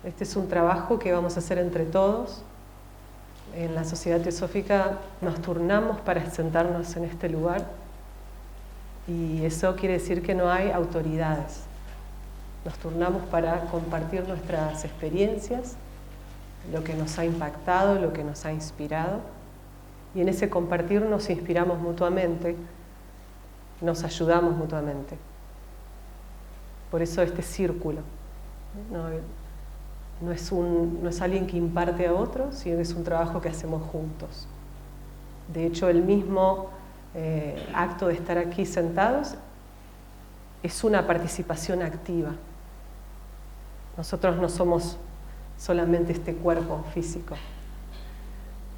Este es un trabajo que vamos a hacer entre todos. En la Sociedad Teosófica nos turnamos para sentarnos en este lugar y eso quiere decir que no hay autoridades. Nos turnamos para compartir nuestras experiencias, lo que nos ha impactado, lo que nos ha inspirado, y en ese compartir nos inspiramos mutuamente, nos ayudamos mutuamente. Por eso este círculo no es alguien que imparte a otro, sino que es un trabajo que hacemos juntos. De hecho, el mismo acto de estar aquí sentados es una participación activa. Nosotros no somos solamente este cuerpo físico.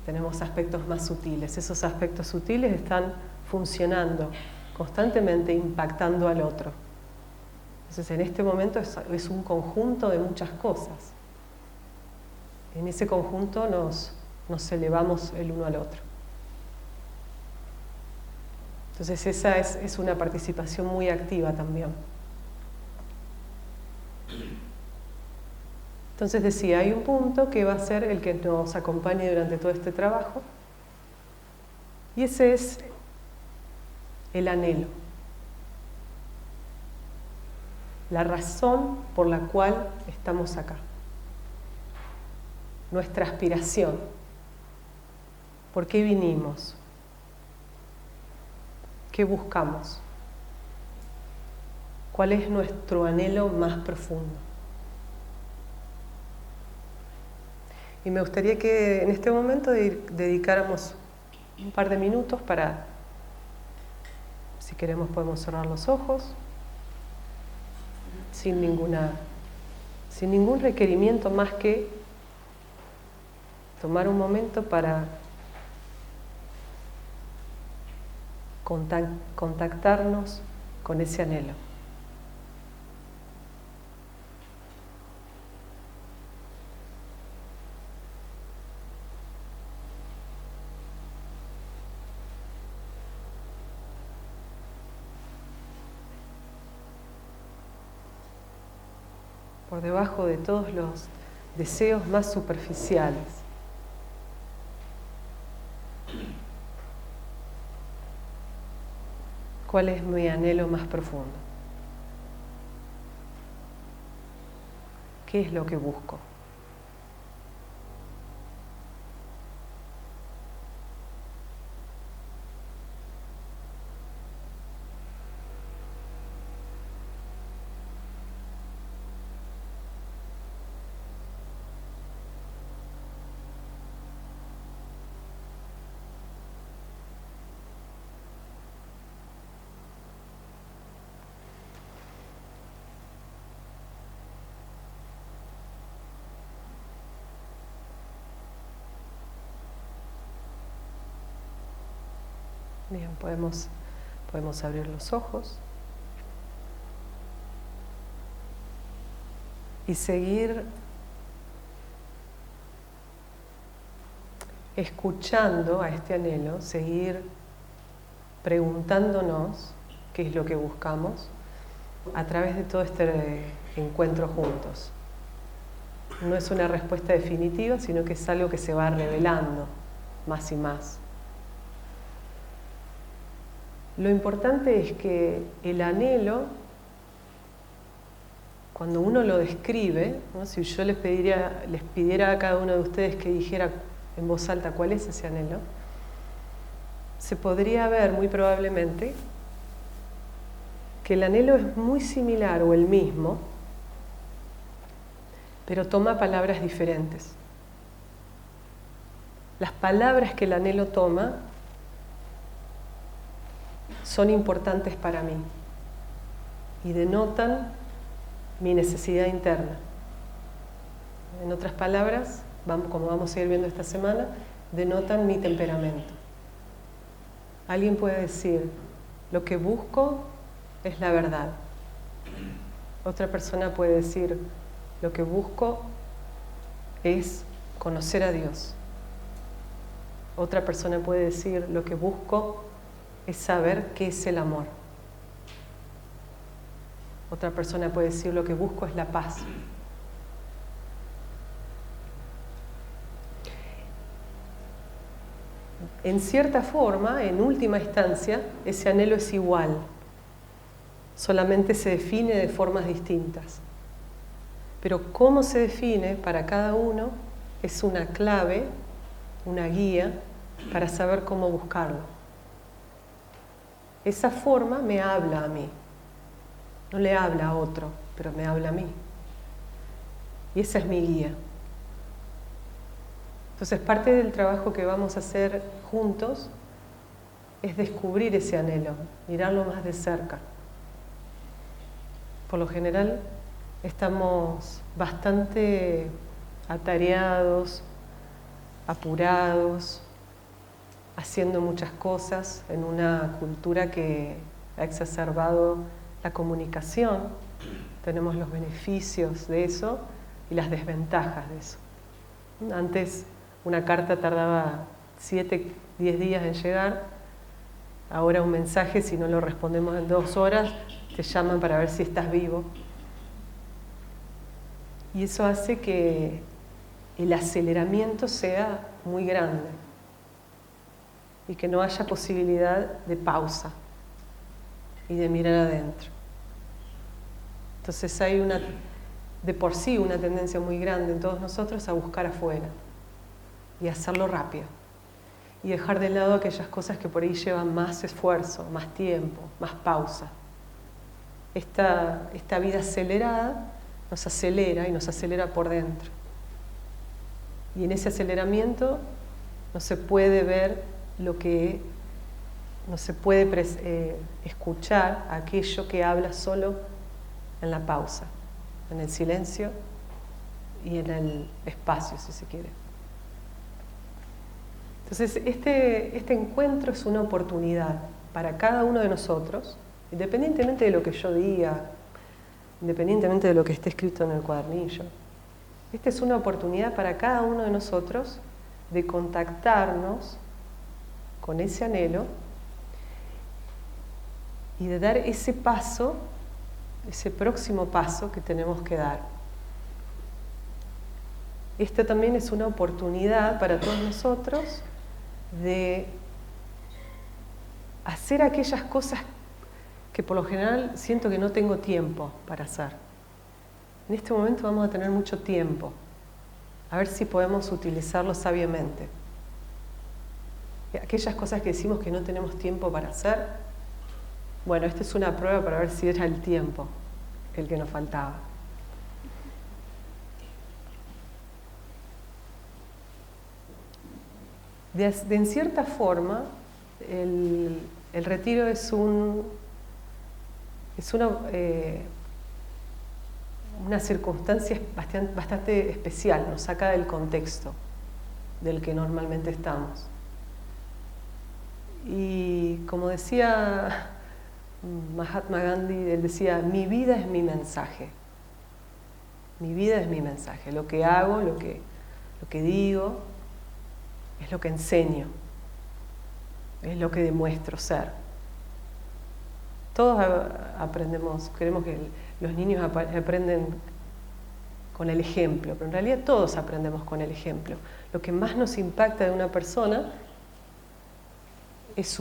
Tenemos aspectos más sutiles. Esos aspectos sutiles están funcionando constantemente, impactando al otro. Entonces, en este momento es un conjunto de muchas cosas. En ese conjunto nos elevamos el uno al otro. Entonces, esa es una participación muy activa también. Entonces decía, hay un punto que va a ser el que nos acompañe durante todo este trabajo, y ese es el anhelo, la razón por la cual estamos acá, nuestra aspiración, ¿por qué vinimos? ¿Qué buscamos? ¿Cuál es nuestro anhelo más profundo? Y me gustaría que en este momento dedicáramos un par de minutos para, si queremos podemos cerrar los ojos, sin ningún requerimiento más que tomar un momento para contactarnos con ese anhelo. Por debajo de todos los deseos más superficiales. ¿Cuál es mi anhelo más profundo? ¿Qué es lo que busco? Bien, podemos abrir los ojos y seguir escuchando a este anhelo, seguir preguntándonos qué es lo que buscamos a través de todo este encuentro juntos. No es una respuesta definitiva, sino que es algo que se va revelando más y más. Lo importante es que el anhelo, cuando uno lo describe, ¿no? Si yo les pidiera a cada uno de ustedes que dijera en voz alta cuál es ese anhelo, se podría ver muy probablemente que el anhelo es muy similar o el mismo, pero toma palabras diferentes. Las palabras que el anhelo toma son importantes para mí y denotan mi necesidad interna. En otras palabras, como vamos a ir viendo esta semana, denotan mi temperamento. Alguien puede decir, lo que busco es la verdad. Otra persona puede decir, lo que busco es conocer a Dios. Otra persona puede decir, lo que busco es saber qué es el amor. Otra persona puede decir, lo que busco es la paz. en cierta forma, en última instancia, ese anhelo es igual, solamente se define de formas distintas. Pero cómo se define para cada uno es una clave, una guía para saber cómo buscarlo. Esa forma me habla a mí, no le habla a otro, pero me habla a mí. Y esa es mi guía. Entonces, parte del trabajo que vamos a hacer juntos es descubrir ese anhelo, mirarlo más de cerca. Por lo general, estamos bastante atareados, apurados, haciendo muchas cosas en una cultura que ha exacerbado la comunicación. Tenemos los beneficios de eso y las desventajas de eso. Antes una carta tardaba 7, 10 días en llegar. Ahora un mensaje, si no lo respondemos en 2 horas, te llaman para ver si estás vivo. Y eso hace que el aceleramiento sea muy grande y que no haya posibilidad de pausa y de mirar adentro. Entonces hay de por sí una tendencia muy grande en todos nosotros a buscar afuera y hacerlo rápido y dejar de lado aquellas cosas que por ahí llevan más esfuerzo, más tiempo, más pausa. Esta vida acelerada nos acelera y nos acelera por dentro. Y en ese aceleramiento no se puede ver no se puede escuchar aquello que habla solo en la pausa, en el silencio y en el espacio, si se quiere. Entonces, este encuentro es una oportunidad para cada uno de nosotros, independientemente de lo que yo diga, independientemente de lo que esté escrito en el cuadernillo. Esta es una oportunidad para cada uno de nosotros de contactarnos con ese anhelo y de dar ese paso, ese próximo paso que tenemos que dar. Esta también es una oportunidad para todos nosotros de hacer aquellas cosas que por lo general siento que no tengo tiempo para hacer. En este momento vamos a tener mucho tiempo, a ver si podemos utilizarlo sabiamente. Aquellas cosas que decimos que no tenemos tiempo para hacer, bueno, esta es una prueba para ver si era el tiempo el que nos faltaba. En cierta forma, el retiro es una circunstancia bastante especial, nos saca del contexto del que normalmente estamos. Y como decía Mahatma Gandhi, él decía, mi vida es mi mensaje. Mi vida es mi mensaje. Lo que hago, lo que digo, es lo que enseño, es lo que demuestro ser. Todos aprendemos, creemos que los niños aprenden con el ejemplo, pero en realidad todos aprendemos con el ejemplo. Lo que más nos impacta de una persona es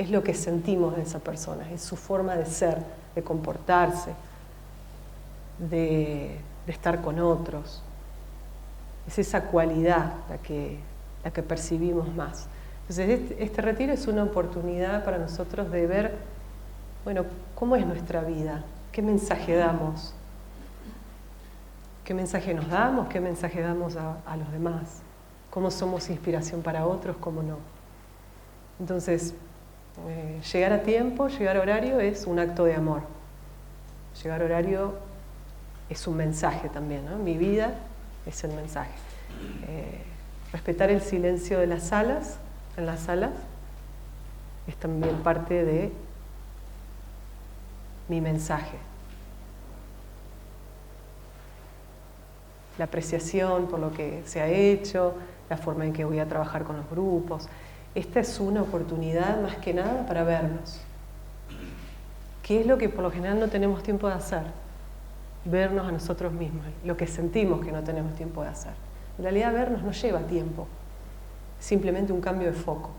lo que sentimos de esa persona, es su forma de ser, de comportarse, de estar con otros. Es esa cualidad la que percibimos más. Entonces este retiro es una oportunidad para nosotros de ver, bueno, cómo es nuestra vida, qué mensaje damos, qué mensaje nos damos, qué mensaje damos a los demás, cómo somos inspiración para otros, cómo no. Entonces, llegar a tiempo, llegar a horario es un acto de amor. Llegar a horario es un mensaje también, ¿no? Mi vida es el mensaje. Respetar el silencio de las salas, en las salas, es también parte de mi mensaje. La apreciación por lo que se ha hecho, la forma en que voy a trabajar con los grupos. Esta es una oportunidad más que nada para vernos. ¿Qué es lo que por lo general no tenemos tiempo de hacer? Vernos a nosotros mismos, lo que sentimos que no tenemos tiempo de hacer. En realidad vernos no lleva tiempo. simplemente un cambio de foco.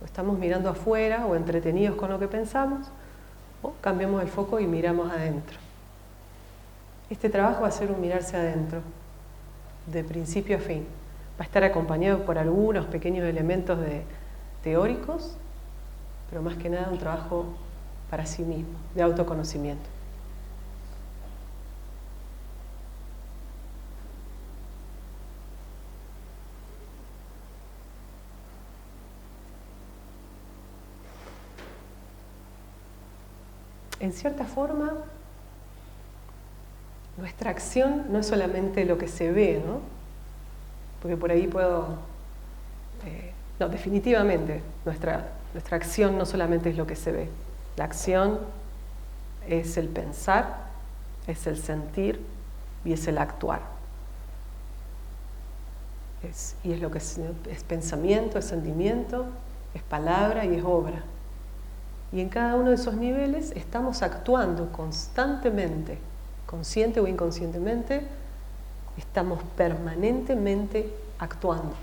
O estamos mirando afuera o entretenidos con lo que pensamos, o cambiamos el foco y miramos adentro. Este trabajo va a ser un mirarse adentro, de principio a fin. Va a estar acompañado por algunos pequeños elementos teóricos, pero más que nada un trabajo para sí mismo, de autoconocimiento. En cierta forma, nuestra acción no es solamente lo que se ve, ¿no? Porque por ahí no, definitivamente, nuestra acción no solamente es lo que se ve. La acción es el pensar, es el sentir y es el actuar. Y es lo que es pensamiento, es sentimiento, es palabra y es obra. Y en cada uno de esos niveles estamos actuando constantemente, consciente o inconscientemente, estamos permanentemente actuando.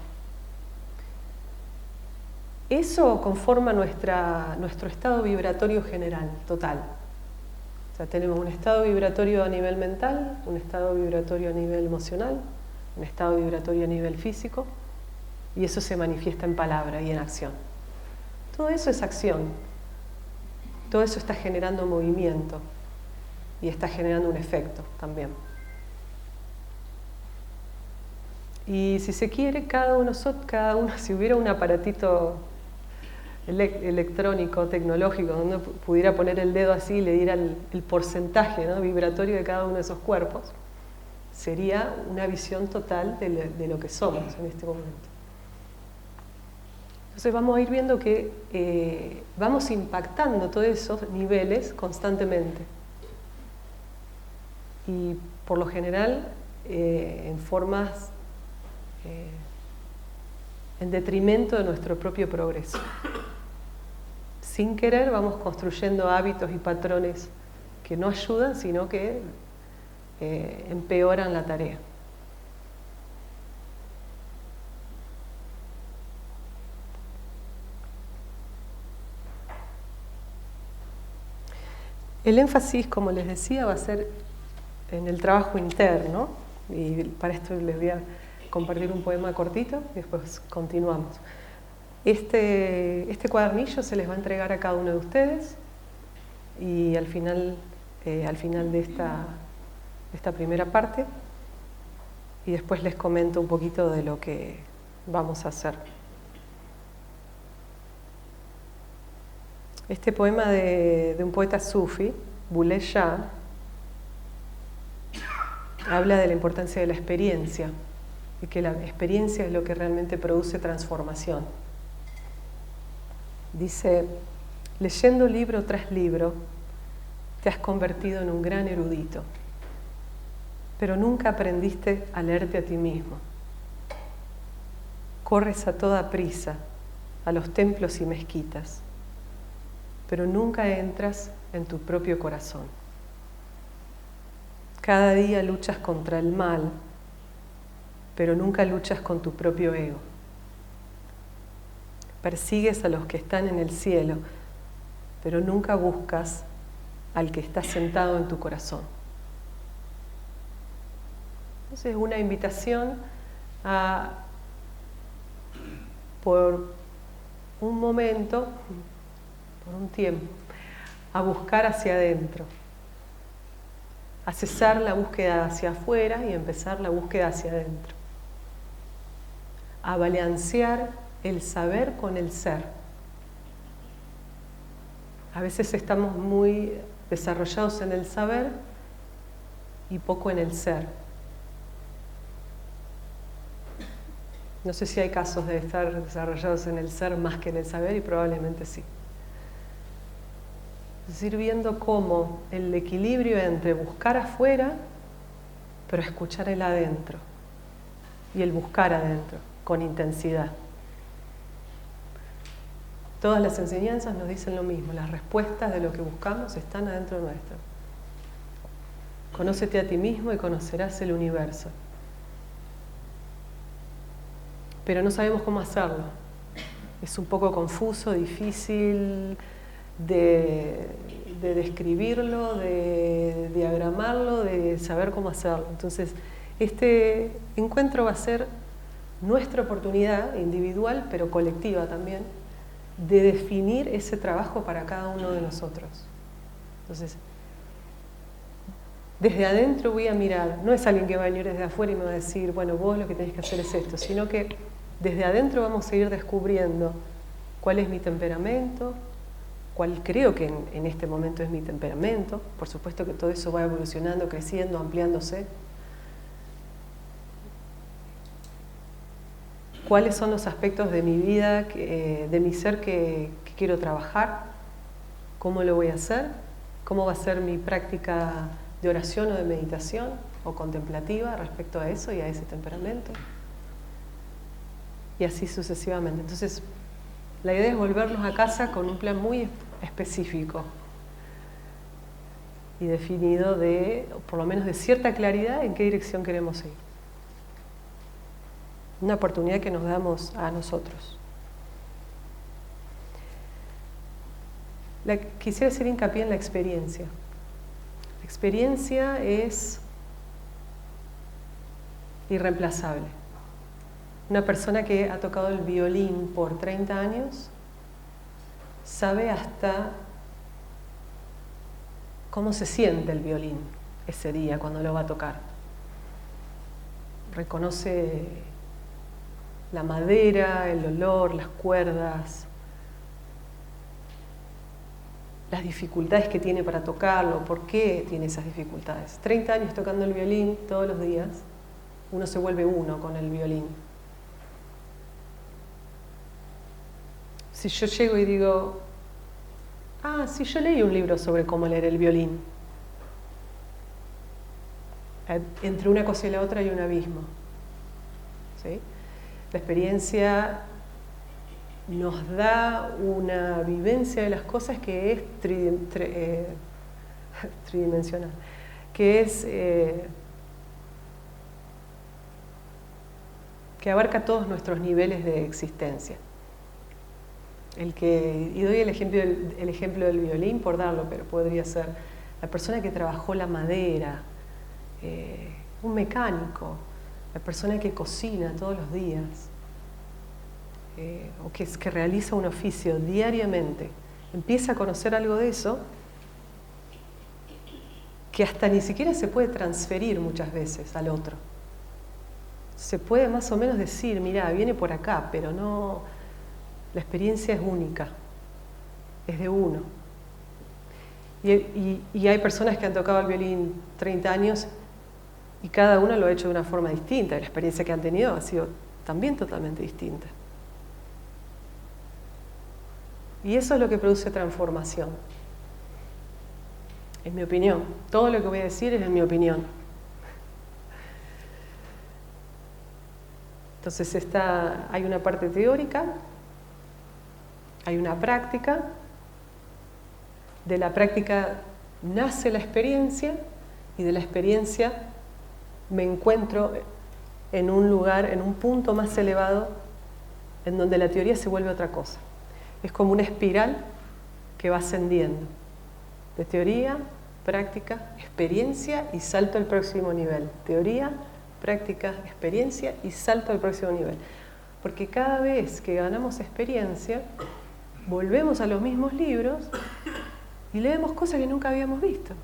Eso conforma nuestro estado vibratorio general, total. O sea, tenemos un estado vibratorio a nivel mental, un estado vibratorio a nivel emocional, un estado vibratorio a nivel físico, y eso se manifiesta en palabra y en acción. Todo eso es acción. Todo eso está generando movimiento y está generando un efecto también. Y si se quiere, cada uno, si hubiera un aparatito electrónico, tecnológico, donde uno pudiera poner el dedo así y le diera el porcentaje, ¿no?, vibratorio de cada uno de esos cuerpos, sería una visión total de lo que somos en este momento. Entonces vamos a ir viendo que vamos impactando todos esos niveles constantemente. Y por lo general en formas en detrimento de nuestro propio progreso. Sin querer vamos construyendo hábitos y patrones que no ayudan, sino que empeoran la tarea. El énfasis, como les decía, va a ser en el trabajo interno, y para esto les voy a compartir un poema cortito y después continuamos. Este cuadernillo se les va a entregar a cada uno de ustedes y al final de esta primera parte, y después les comento un poquito de lo que vamos a hacer. Este poema de un poeta sufi, Bulleh Shah, habla de la importancia de la experiencia y que la experiencia es lo que realmente produce transformación. Dice: leyendo libro tras libro, te has convertido en un gran erudito, pero nunca aprendiste a leerte a ti mismo. Corres a toda prisa a los templos y mezquitas, pero nunca entras en tu propio corazón. Cada día luchas contra el mal, pero nunca luchas con tu propio ego. Persigues a los que están en el cielo, pero nunca buscas al que está sentado en tu corazón. Entonces es una invitación a, por un momento, por un tiempo, a buscar hacia adentro, a cesar la búsqueda hacia afuera y empezar la búsqueda hacia adentro, a balancear el saber con el ser. A veces estamos muy desarrollados en el saber y poco en el ser. No sé si hay casos de estar desarrollados en el ser más que en el saber, y probablemente sí. Es decir, viendo cómo el equilibrio entre buscar afuera, pero escuchar el adentro, y el buscar adentro, con intensidad. Todas las enseñanzas nos dicen lo mismo, las respuestas de lo que buscamos están adentro nuestro. Conócete a ti mismo y conocerás el universo. pero no sabemos cómo hacerlo. Es un poco confuso, difícil de describirlo, de diagramarlo, de saber cómo hacerlo. Entonces, este encuentro va a ser nuestra oportunidad individual, pero colectiva también, de definir ese trabajo para cada uno de nosotros. Entonces, desde adentro voy a mirar, no es alguien que va a venir desde afuera y me va a decir, bueno, vos lo que tenés que hacer es esto, sino que desde adentro vamos a ir descubriendo cuál es mi temperamento, cuál creo que en este momento es mi temperamento. Por supuesto que todo eso va evolucionando, creciendo, ampliándose. ¿Cuáles son los aspectos de mi vida, de mi ser que quiero trabajar? ¿Cómo lo voy a hacer? ¿Cómo va a ser mi práctica de oración o de meditación o contemplativa respecto a eso y a ese temperamento? Y así sucesivamente. Entonces, la idea es volvernos a casa con un plan muy específico y definido por lo menos de cierta claridad en qué dirección queremos ir. Una oportunidad que nos damos a nosotros. Quisiera hacer hincapié en la experiencia. La experiencia es irreemplazable. Una persona que ha tocado el violín por 30 años sabe hasta cómo se siente el violín ese día cuando lo va a tocar. Reconoce la madera, el olor, las cuerdas, las dificultades que tiene para tocarlo, por qué tiene esas dificultades. 30 años tocando el violín todos los días, uno se vuelve uno con el violín. Si yo llego y digo, sí, yo leí un libro sobre cómo leer el violín. Entre una cosa y la otra hay un abismo. ¿Sí? La experiencia nos da una vivencia de las cosas que es tridimensional, que es que abarca todos nuestros niveles de existencia. Y doy el ejemplo del violín por darlo, pero podría ser la persona que trabajó la madera, un mecánico, la persona que cocina todos los días, o que realiza un oficio diariamente, empieza a conocer algo de eso que hasta ni siquiera se puede transferir muchas veces al otro. Se puede más o menos decir, mira, viene por acá, pero no, la experiencia es única, es de uno. Y hay personas que han tocado el violín 30 años y cada uno lo ha hecho de una forma distinta. La experiencia que han tenido ha sido también totalmente distinta. Y eso es lo que produce transformación. En mi opinión. Todo lo que voy a decir es en mi opinión. Entonces hay una parte teórica, hay una práctica. De la práctica nace la experiencia y de la experiencia me encuentro en un lugar, en un punto más elevado en donde la teoría se vuelve otra cosa. Es como una espiral que va ascendiendo. De teoría, práctica, experiencia y salto al próximo nivel. Teoría, práctica, experiencia y salto al próximo nivel. Porque cada vez que ganamos experiencia, volvemos a los mismos libros y leemos cosas que nunca habíamos visto.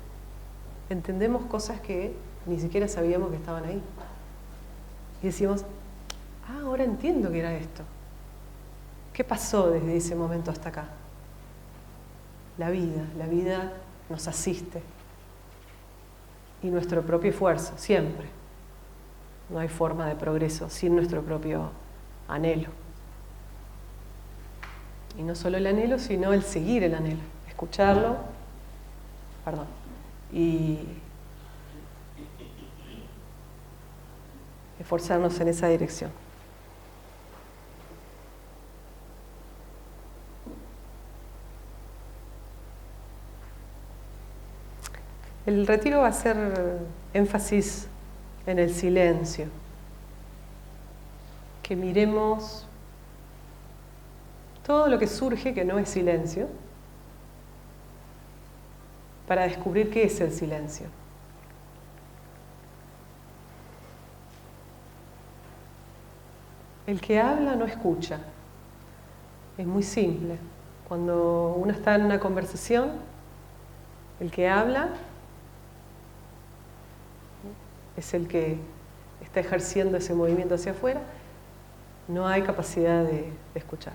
Entendemos cosas que ni siquiera sabíamos que estaban ahí. Y decimos, ahora entiendo que era esto. ¿Qué pasó desde ese momento hasta acá? La vida nos asiste. Y nuestro propio esfuerzo, siempre. No hay forma de progreso sin nuestro propio anhelo. Y no solo el anhelo, sino el seguir el anhelo. Escucharlo, y esforzarnos en esa dirección. El retiro va a hacer énfasis en el silencio, que miremos todo lo que surge que no es silencio, para descubrir qué es el silencio. El que habla no escucha. Es muy simple. Cuando uno está en una conversación, el que habla es el que está ejerciendo ese movimiento hacia afuera. No hay capacidad de escuchar.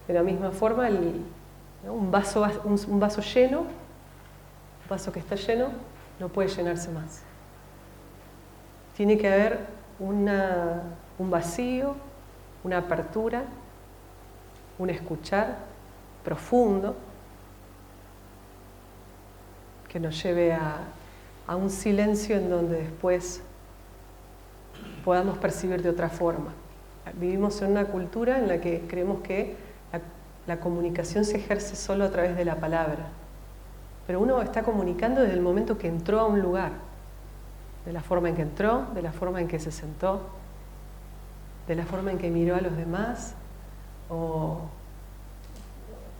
De la misma forma, un vaso lleno, un vaso que está lleno, no puede llenarse más. Tiene que haber un vacío, una apertura, un escuchar profundo que nos lleve a un silencio en donde después podamos percibir de otra forma. Vivimos en una cultura en la que creemos que la comunicación se ejerce solo a través de la palabra, pero uno está comunicando desde el momento que entró a un lugar, de la forma en que entró, de la forma en que se sentó, de la forma en que miró a los demás o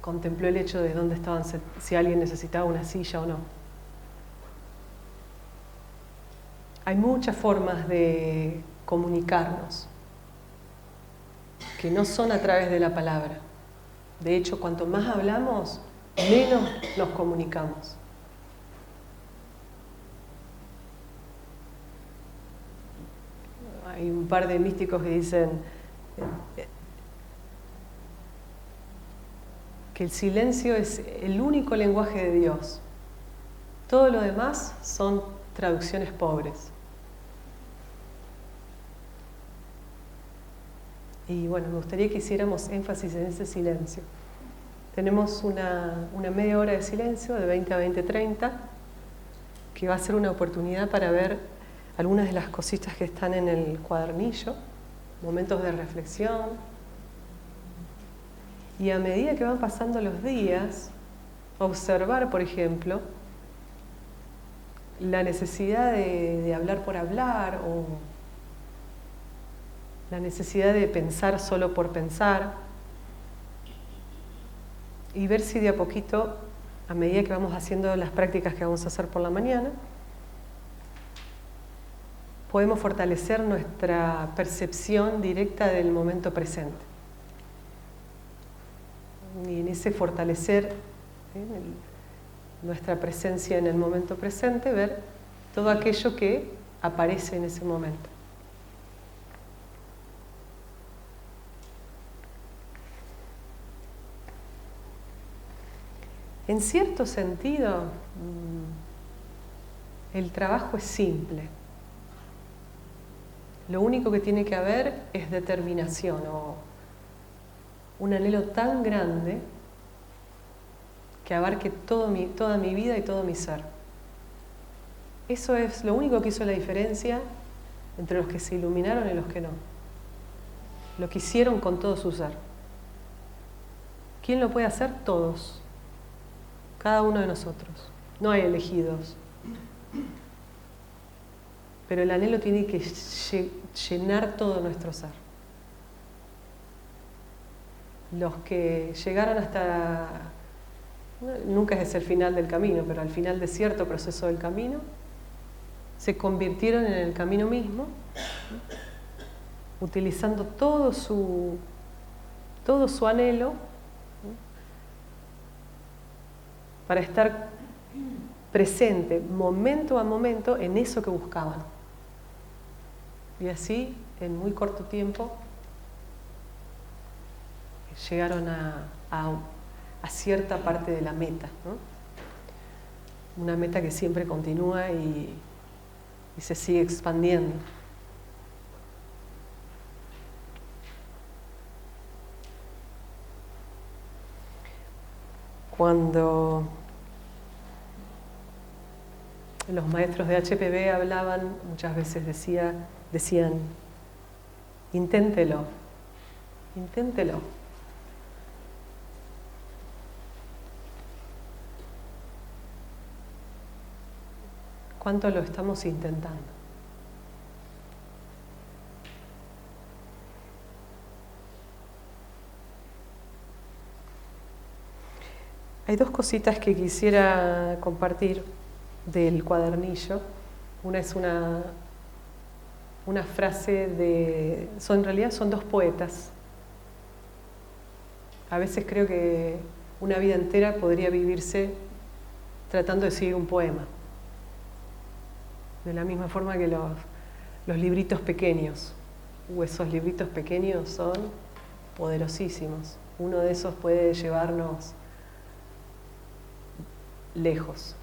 contempló el hecho de dónde estaban, si alguien necesitaba una silla o no. Hay muchas formas de comunicarnos que no son a través de la palabra. De hecho, cuanto más hablamos, menos nos comunicamos. Hay un par de místicos que dicen que el silencio es el único lenguaje de Dios. Todo lo demás son traducciones pobres. Y bueno, me gustaría que hiciéramos énfasis en ese silencio. Tenemos una media hora de silencio, de 20 a 20:30, que va a ser una oportunidad para ver algunas de las cositas que están en el cuadernillo, momentos de reflexión. Y a medida que van pasando los días, observar, por ejemplo, la necesidad de hablar por hablar o la necesidad de pensar solo por pensar y ver si de a poquito, a medida que vamos haciendo las prácticas que vamos a hacer por la mañana, podemos fortalecer nuestra percepción directa del momento presente. Y en ese fortalecer nuestra presencia en el momento presente, ver todo aquello que aparece en ese momento. En cierto sentido, el trabajo es simple. Lo único que tiene que haber es determinación o un anhelo tan grande que abarque toda mi vida y todo mi ser. Eso es lo único que hizo la diferencia entre los que se iluminaron y los que no. Lo que hicieron con todo su ser. ¿Quién lo puede hacer? Todos. Cada uno de nosotros. No hay elegidos. Pero el anhelo tiene que llenar todo nuestro ser. Los que llegaron hasta, nunca es el final del camino, pero al final de cierto proceso del camino, se convirtieron en el camino mismo, utilizando todo su anhelo para estar presente momento a momento en eso que buscaban. Y así, en muy corto tiempo, llegaron a cierta parte de la meta, ¿no? Una meta que siempre continúa y se sigue expandiendo. Cuando los maestros de HPB hablaban, muchas veces decían, inténtelo, inténtelo. ¿Cuánto lo estamos intentando? Hay dos cositas que quisiera compartir del cuadernillo. Una es una frase en realidad son dos poetas. A veces creo que una vida entera podría vivirse tratando de seguir un poema. De la misma forma que los libritos pequeños. Esos libritos pequeños son poderosísimos. Uno de esos puede llevarnos lejos.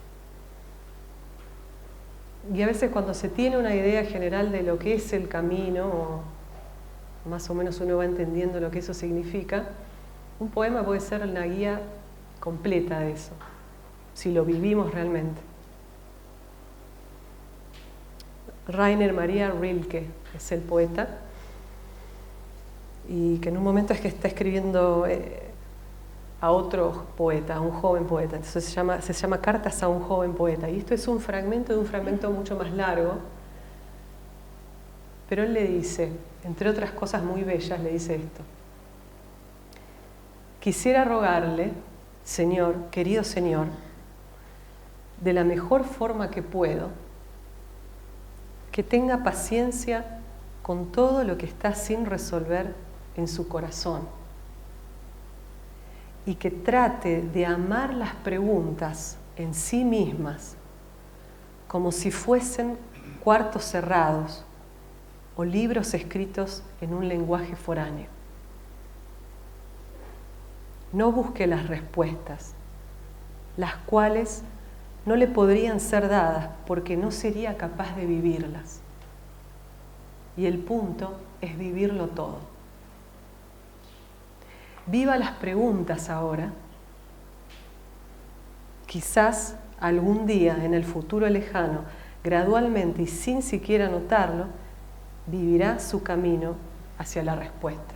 Y a veces cuando se tiene una idea general de lo que es el camino, o más o menos uno va entendiendo lo que eso significa, un poema puede ser una guía completa de eso, si lo vivimos realmente. Rainer Maria Rilke es el poeta, y que en un momento es que está escribiendo a otro poeta, a un joven poeta. Entonces se llama Cartas a un joven poeta. Y esto es un fragmento de un fragmento mucho más largo. Pero él le dice, entre otras cosas muy bellas, le dice esto. Quisiera rogarle, Señor, querido Señor, de la mejor forma que puedo, que tenga paciencia con todo lo que está sin resolver en su corazón. Y que trate de amar las preguntas en sí mismas como si fuesen cuartos cerrados o libros escritos en un lenguaje foráneo. No busque las respuestas, las cuales no le podrían ser dadas porque no sería capaz de vivirlas. Y el punto es vivirlo todo. Viva las preguntas ahora. Quizás algún día en el futuro lejano, gradualmente y sin siquiera notarlo, vivirá su camino hacia la respuesta.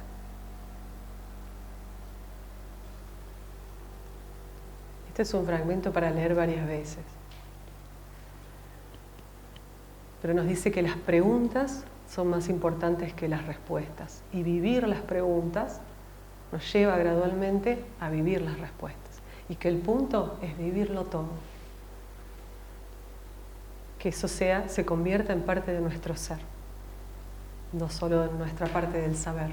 Este es un fragmento para leer varias veces. Pero nos dice que las preguntas son más importantes que las respuestas. Y vivir las preguntas nos lleva gradualmente a vivir las respuestas. Y que el punto es vivirlo todo. Que eso se convierta en parte de nuestro ser. No solo en nuestra parte del saber.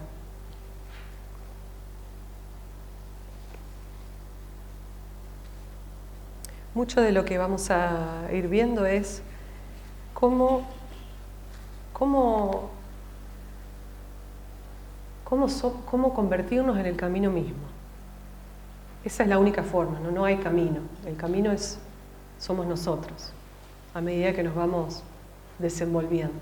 Mucho de lo que vamos a ir viendo es cómo convertirnos en el camino mismo. Esa es la única forma, no hay camino. El camino somos nosotros, a medida que nos vamos desenvolviendo.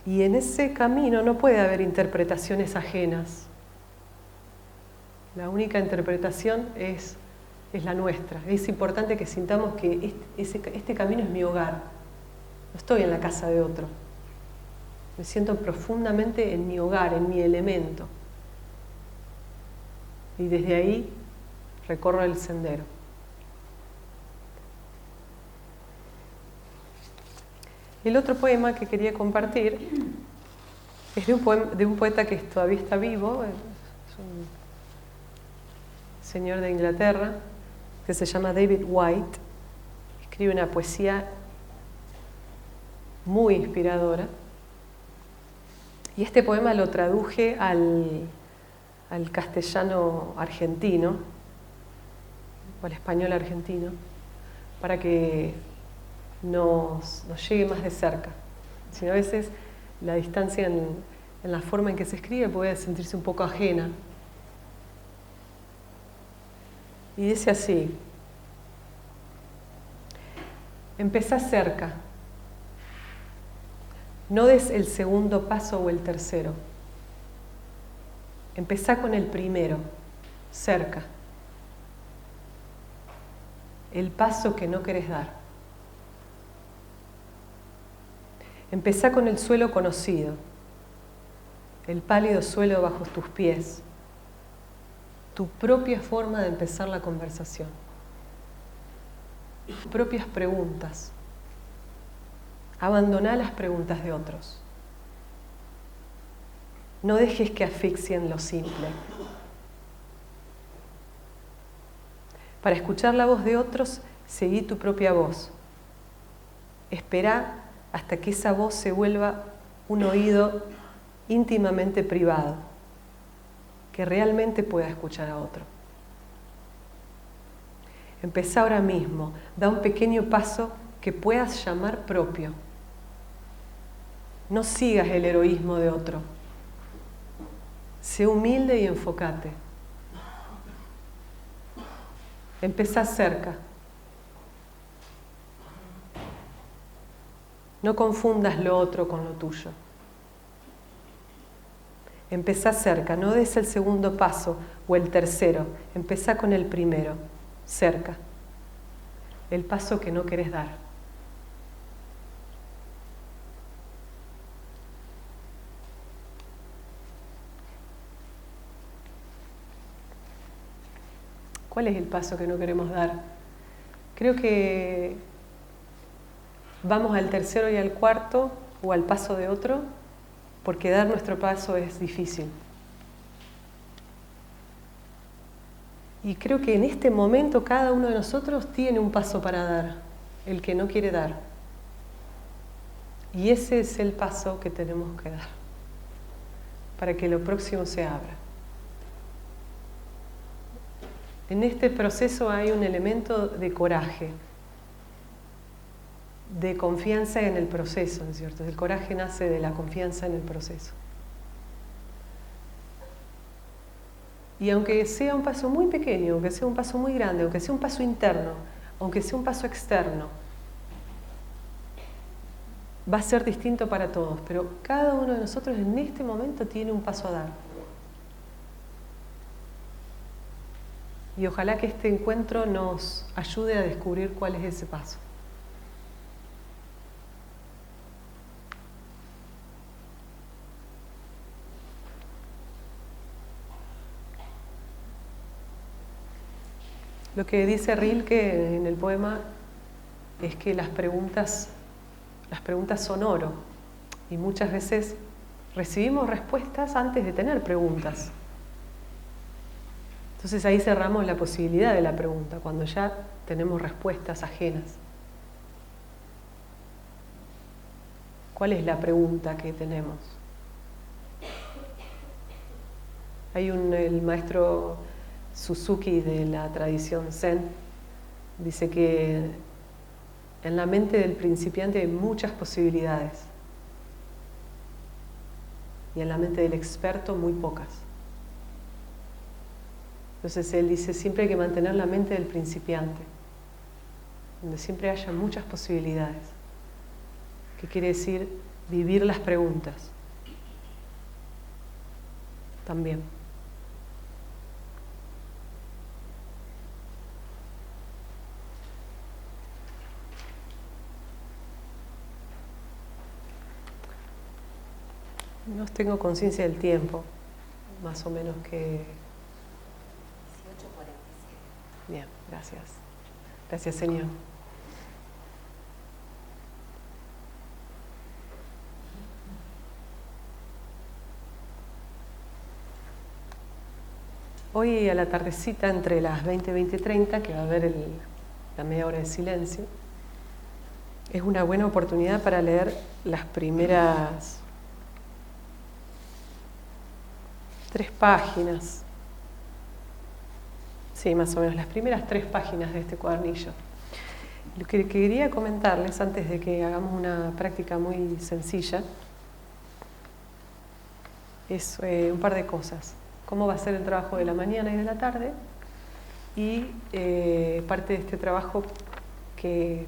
Y en ese camino no puede haber interpretaciones ajenas. La única interpretación es la nuestra. Es importante que sintamos que este camino es mi hogar. No estoy en la casa de otro. Me siento profundamente en mi hogar, en mi elemento. Y desde ahí recorro el sendero. El otro poema que quería compartir es de un poeta que todavía está vivo, es un señor de Inglaterra, que se llama David Whyte. Escribe una poesía muy inspiradora. Y este poema lo traduje al castellano argentino, o al español argentino, para que nos llegue más de cerca. Si no, a veces la distancia en la forma en que se escribe puede sentirse un poco ajena. Y dice así: empezá cerca, no des el segundo paso o el tercero. Empezá con el primero, cerca. El paso que no querés dar. Empezá con el suelo conocido, el pálido suelo bajo tus pies, tu propia forma de empezar la conversación, tus propias preguntas. Abandoná las preguntas de otros. No dejes que asfixien lo simple. Para escuchar la voz de otros, seguí tu propia voz. Espera hasta que esa voz se vuelva un oído íntimamente privado, que realmente pueda escuchar a otro. Empezá ahora mismo, da un pequeño paso que puedas llamar propio. No sigas el heroísmo de otro. Sé humilde y enfócate. Empezá cerca. No confundas lo otro con lo tuyo. Empezá cerca, no des el segundo paso o el tercero. Empezá con el primero, cerca. El paso que no querés dar. ¿Cuál es el paso que no queremos dar? Creo que vamos al tercero y al cuarto o al paso de otro porque dar nuestro paso es difícil. Y creo que en este momento cada uno de nosotros tiene un paso para dar, el que no quiere dar. Y ese es el paso que tenemos que dar para que lo próximo se abra. En este proceso hay un elemento de coraje, de confianza en el proceso, ¿no es cierto? El coraje nace de la confianza en el proceso. Y aunque sea un paso muy pequeño, aunque sea un paso muy grande, aunque sea un paso interno, aunque sea un paso externo, va a ser distinto para todos, pero cada uno de nosotros en este momento tiene un paso a dar. Y ojalá que este encuentro nos ayude a descubrir cuál es ese paso. Lo que dice Rilke en el poema es que las preguntas son oro y muchas veces recibimos respuestas antes de tener preguntas. Entonces ahí cerramos la posibilidad de la pregunta, cuando ya tenemos respuestas ajenas. ¿Cuál es la pregunta que tenemos? Hay el maestro Suzuki de la tradición Zen, dice que en la mente del principiante hay muchas posibilidades y en la mente del experto muy pocas. Entonces él dice, siempre hay que mantener la mente del principiante, donde siempre haya muchas posibilidades. ¿Qué quiere decir? Vivir las preguntas. También. No tengo conciencia del tiempo, más o menos que... 18:47. Bien, gracias. Gracias, Señor. Hoy a la tardecita, entre las 20 y 20:30, que va a haber la media hora de silencio, es una buena oportunidad para leer las primeras 3 páginas. Sí, más o menos, las primeras 3 páginas de este cuadernillo. Lo que quería comentarles antes de que hagamos una práctica muy sencilla es un par de cosas. Cómo va a ser el trabajo de la mañana y de la tarde y parte de este trabajo que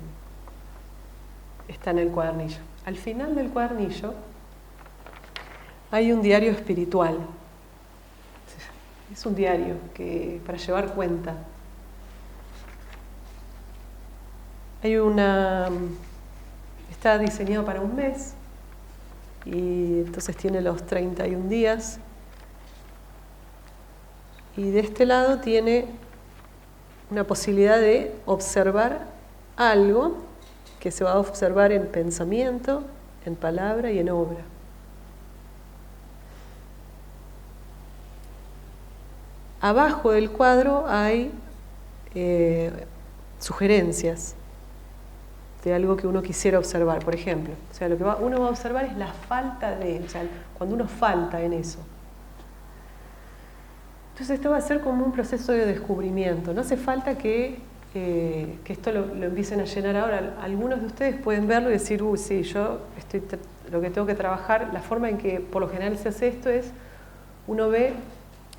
está en el cuadernillo. Al final del cuadernillo hay un diario espiritual. Es un diario para llevar cuenta. Está diseñado para un mes y entonces tiene los 31 días. Y de este lado tiene una posibilidad de observar algo que se va a observar en pensamiento, en palabra y en obra. Abajo del cuadro hay sugerencias de algo que uno quisiera observar, por ejemplo. O sea, lo que uno va a observar es la falta de, o sea, cuando uno falta en eso. Entonces esto va a ser como un proceso de descubrimiento. No hace falta que esto lo empiecen a llenar ahora. Algunos de ustedes pueden verlo y decir, sí, yo lo que tengo que trabajar, la forma en que por lo general se hace esto es, uno ve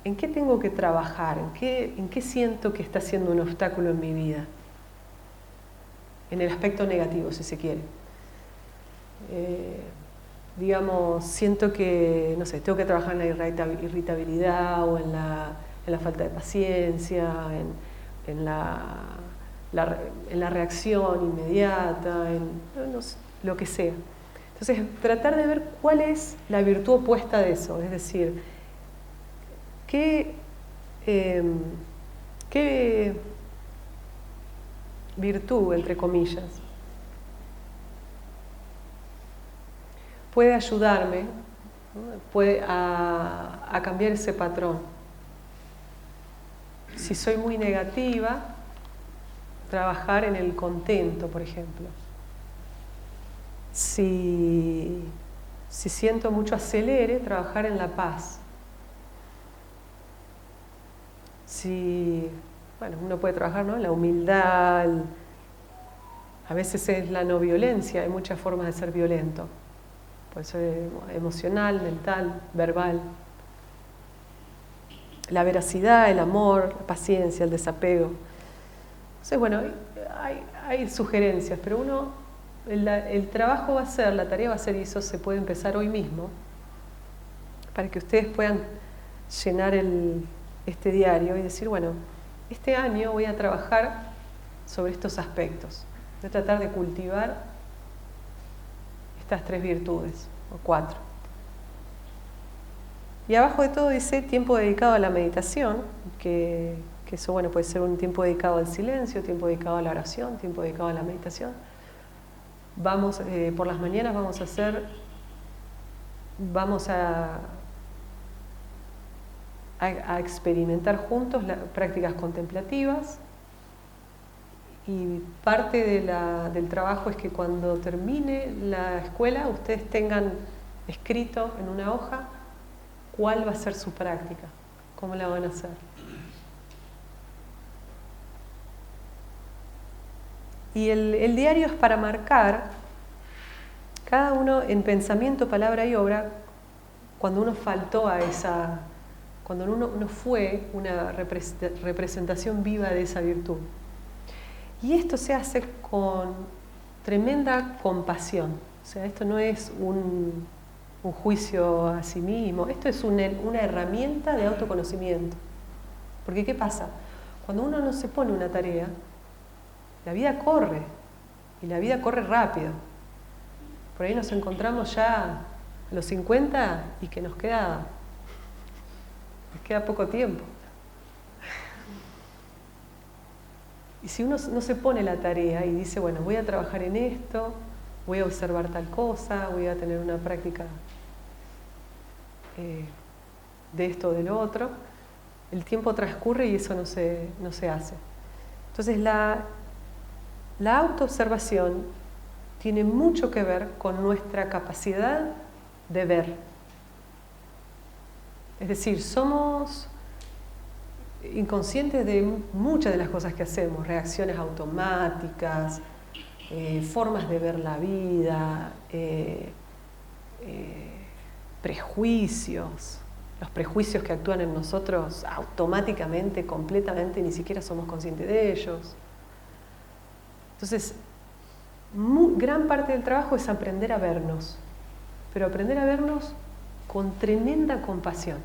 en qué tengo que trabajar, en qué siento que está siendo un obstáculo en mi vida. En el aspecto negativo, si se quiere. Digamos, siento que, no sé, tengo que trabajar en la irritabilidad o en la falta de paciencia, en la reacción inmediata, no sé, lo que sea. Entonces, tratar de ver cuál es la virtud opuesta de eso, es decir, qué virtud, entre comillas, puede ayudarme, ¿no? a cambiar ese patrón. Si soy muy negativa, trabajar en el contento, por ejemplo. Si siento mucho acelere, trabajar en la paz. Bueno, uno puede trabajar, ¿no?, en la humildad, a veces es la no violencia, hay muchas formas de ser violento. Puede ser emocional, mental, verbal. La veracidad, el amor, la paciencia, el desapego. Entonces, bueno, hay sugerencias, pero el trabajo va a ser, la tarea va a ser, y eso se puede empezar hoy mismo, para que ustedes puedan llenar este diario y decir, bueno, este año voy a trabajar sobre estos aspectos. Voy a tratar de cultivar estas 3 virtudes, o 4. Y abajo de todo dice tiempo dedicado a la meditación, que eso, bueno, puede ser un tiempo dedicado al silencio, tiempo dedicado a la oración, tiempo dedicado a la meditación. Por las mañanas vamos a experimentar juntos las prácticas contemplativas, y parte del trabajo es que cuando termine la escuela ustedes tengan escrito en una hoja cuál va a ser su práctica, cómo la van a hacer. Y el diario es para marcar cada uno en pensamiento, palabra y obra cuando uno faltó cuando uno no fue una representación viva de esa virtud. Y esto se hace con tremenda compasión. O sea, esto no es un juicio a sí mismo, esto es una herramienta de autoconocimiento. Porque ¿qué pasa? Cuando uno no se pone una tarea, la vida corre, y la vida corre rápido. Por ahí nos encontramos ya a los 50 y que nos queda poco tiempo. Y si uno no se pone la tarea y dice, bueno, voy a trabajar en esto, voy a observar tal cosa, voy a tener una práctica de esto o de lo otro, el tiempo transcurre y eso no se hace. Entonces la autoobservación tiene mucho que ver con nuestra capacidad de ver. Es decir, somos inconscientes de muchas de las cosas que hacemos, reacciones automáticas, formas de ver la vida, prejuicios. Los prejuicios que actúan en nosotros automáticamente, completamente, ni siquiera somos conscientes de ellos. Entonces, gran parte del trabajo es aprender a vernos, pero aprender a vernos con tremenda compasión.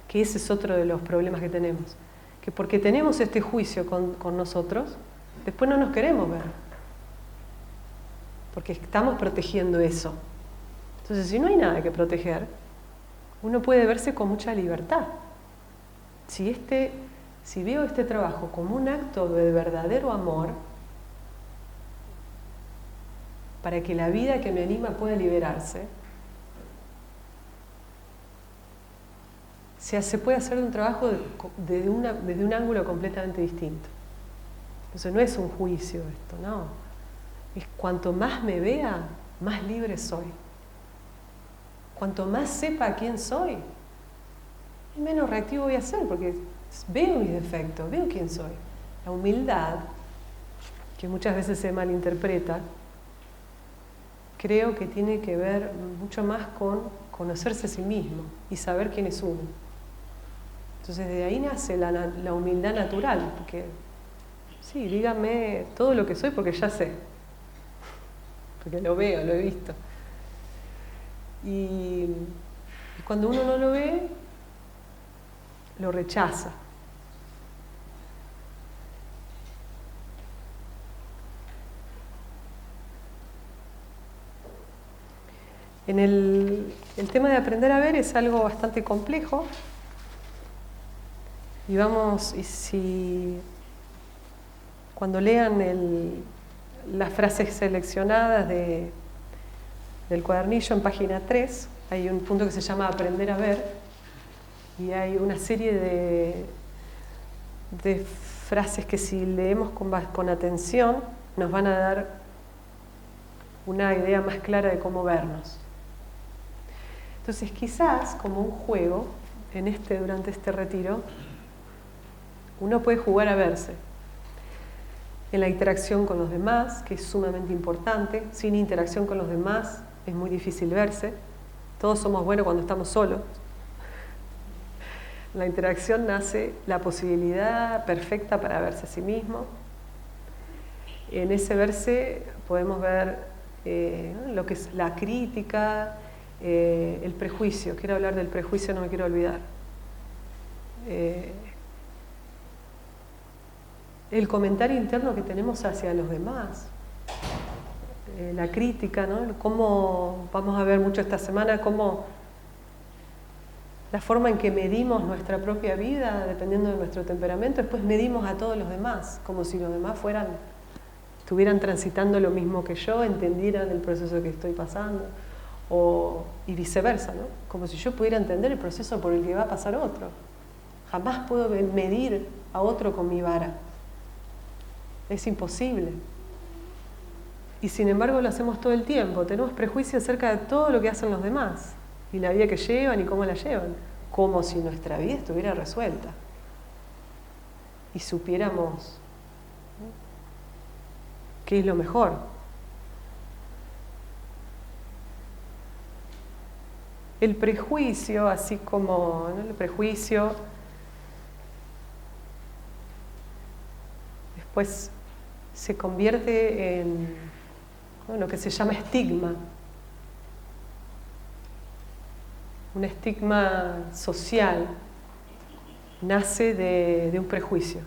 Que ese es otro de los problemas que tenemos. Que porque tenemos este juicio con nosotros, después no nos queremos ver. Porque estamos protegiendo eso. Entonces, si no hay nada que proteger, uno puede verse con mucha libertad. Si veo este trabajo como un acto de verdadero amor, para que la vida que me anima pueda liberarse, sea, se puede hacer un trabajo desde un ángulo completamente distinto. Entonces no es un juicio esto, no. Es cuanto más me vea, más libre soy. Cuanto más sepa quién soy, menos reactivo voy a ser, porque veo mis defectos, veo quién soy. La humildad, que muchas veces se malinterpreta, creo que tiene que ver mucho más con conocerse a sí mismo y saber quién es uno. Entonces de ahí nace la humildad natural, porque sí, dígame todo lo que soy porque ya sé, porque lo veo, lo he visto. Y cuando uno no lo ve, lo rechaza. El tema de aprender a ver es algo bastante complejo. Y si cuando lean las frases seleccionadas del cuadernillo en página 3, hay un punto que se llama aprender a ver, y hay una serie de frases que si leemos con atención nos van a dar una idea más clara de cómo vernos. Entonces quizás como un juego, durante este retiro, uno puede jugar a verse en la interacción con los demás, que es sumamente importante. Sin interacción con los demás es muy difícil verse. Todos somos buenos cuando estamos solos. En la interacción nace la posibilidad perfecta para verse a sí mismo. En ese verse podemos ver lo que es la crítica, el prejuicio. Quiero hablar del prejuicio, no me quiero olvidar. El comentario interno que tenemos hacia los demás, la crítica, ¿no? Cómo, vamos a ver mucho esta semana, cómo la forma en que medimos nuestra propia vida, dependiendo de nuestro temperamento, después medimos a todos los demás, como si los demás estuvieran transitando lo mismo que yo, entendieran el proceso que estoy pasando, y viceversa, ¿no? Como si yo pudiera entender el proceso por el que va a pasar otro. Jamás puedo medir a otro con mi vara. Es imposible. Y sin embargo lo hacemos todo el tiempo. Tenemos prejuicios acerca de todo lo que hacen los demás y la vida que llevan y cómo la llevan, como si nuestra vida estuviera resuelta y supiéramos qué es lo mejor. El prejuicio, así como, ¿no? El prejuicio después se convierte en lo que se llama estigma. Un estigma social nace de un prejuicio.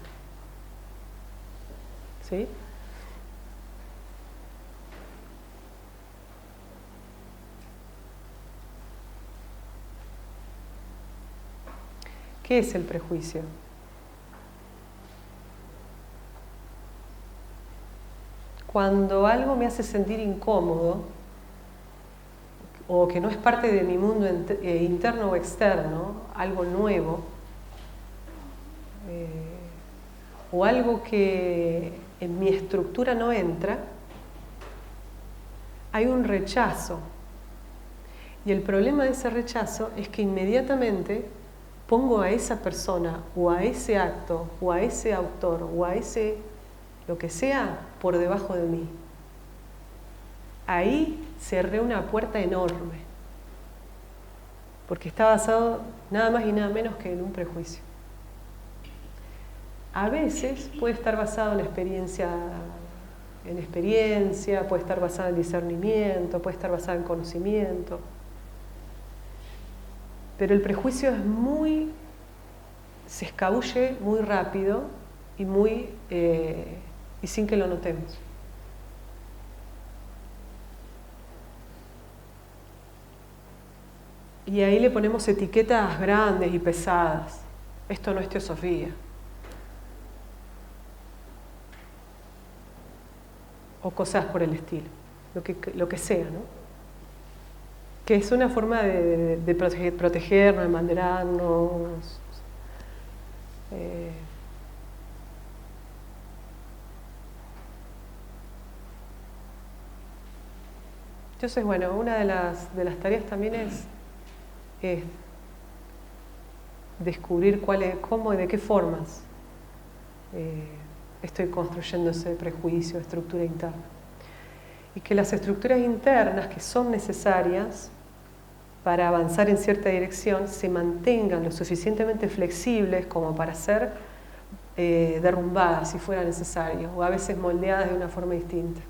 ¿Sí? ¿Qué es el prejuicio? Cuando algo me hace sentir incómodo o que no es parte de mi mundo interno o externo, algo nuevo, o algo que en mi estructura no entra, hay un rechazo. Y el problema de ese rechazo es que inmediatamente pongo a esa persona o a ese acto o a ese autor o a ese lo que sea por debajo de mí. Ahí cerré una puerta enorme, porque está basado nada más y nada menos que en un prejuicio. A veces puede estar basado en experiencia, puede estar basado en discernimiento, puede estar basado en conocimiento. Pero el prejuicio se escabulle muy rápido y y sin que lo notemos. Y ahí le ponemos etiquetas grandes y pesadas. Esto no es teosofía. O cosas por el estilo, lo que sea, ¿no? que es una forma de protegernos, de mantenernos. Entonces, bueno, una de las tareas también es descubrir cómo y de qué formas estoy construyendo ese prejuicio, estructura interna. Y que las estructuras internas que son necesarias para avanzar en cierta dirección se mantengan lo suficientemente flexibles como para ser derrumbadas si fuera necesario, o a veces moldeadas de una forma distinta.